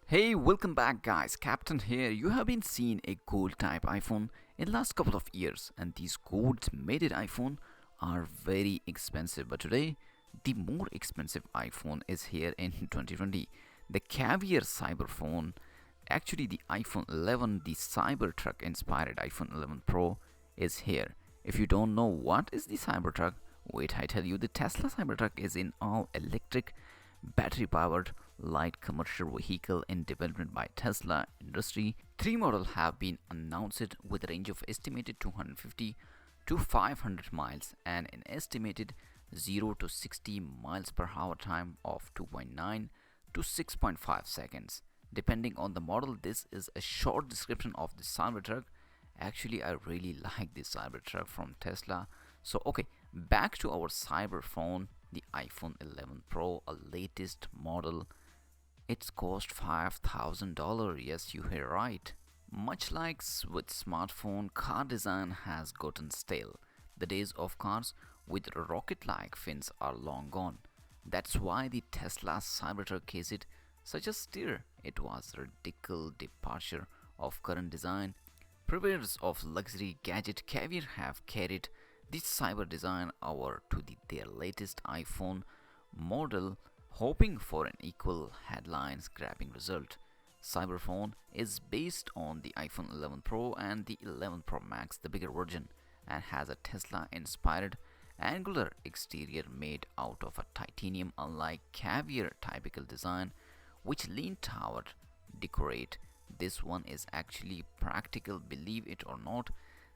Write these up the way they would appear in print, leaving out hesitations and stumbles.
Hey, welcome back guys, Captain here. You have been seeing a gold type iPhone in last couple of years, and these gold mated iPhone are very expensive. But today, the more expensive iPhone is here in 2020. The Caviar Cyberphone, actually the iPhone 11, the Cybertruck inspired iPhone 11 Pro is here. If you don't know what is the Cybertruck, wait, I tell you, the Tesla Cybertruck is an all electric battery powered light commercial vehicle in development by Tesla industry. Three models have been announced with a range of estimated 250 to 500 miles and an estimated 0 to 60 miles per hour time of 2.9 to 6.5 seconds. Depending on the model, this is a short description of the Cybertruck. Actually, I really like this Cybertruck from Tesla. So, okay, back to our Cyberphone, the iPhone 11 Pro, a latest model. It's cost $5,000. Yes, you heard right. Much like with smartphone, car design has gotten stale. The days of cars with rocket-like fins are long gone. That's why the Tesla Cybertruck is it such a stir. It was a radical departure of current design. Purveyors of luxury gadget Caviar have carried this cyber design over to their latest iPhone model, hoping for an equal headlines-grabbing result. Cyberphone is based on the iPhone 11 Pro and the 11 Pro Max, the bigger version, and has a Tesla-inspired angular exterior made out of a titanium, unlike Caviar typical design, which lean toward decorate. This one is actually practical, believe it or not.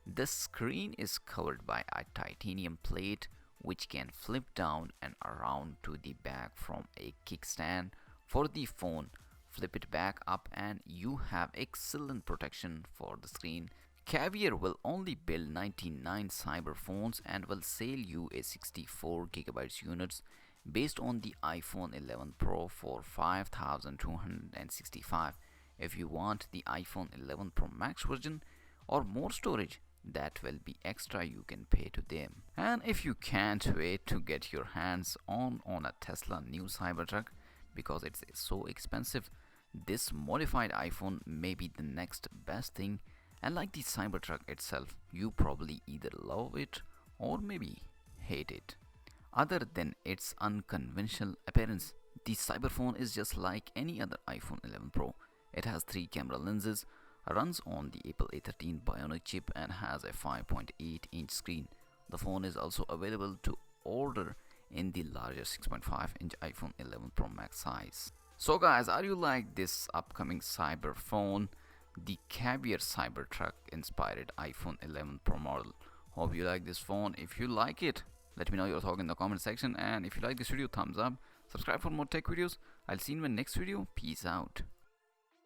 The screen is covered by a titanium plate which can flip down and around to the back from a kickstand for the phone. Flip it back up and you have excellent protection for the screen. Caviar will only build 99 cyber phones and will sell you a 64 GB units based on the iPhone 11 Pro for 5,265. If you want the iPhone 11 Pro Max version or more storage, that will be extra, you can pay to them. And if you can't wait to get your hands on a Tesla new Cybertruck because it's so expensive, this modified iPhone may be the next best thing. And like the Cybertruck itself, you probably either love it or maybe hate it. Other than its unconventional appearance, the Cyberphone is just like any other iPhone 11 Pro. It has 3 camera lenses, runs on the Apple A13 Bionic chip and has a 5.8-inch screen. The phone is also available to order in the larger 6.5-inch iPhone 11 Pro Max size. So guys, are you like this upcoming cyber phone, the Caviar Cybertruck inspired iPhone 11 Pro model? Hope you like this phone. If you like it, let me know your thought in the comment section, and if you like this video, thumbs up, subscribe for more tech videos. I'll see you in my next video. Peace out.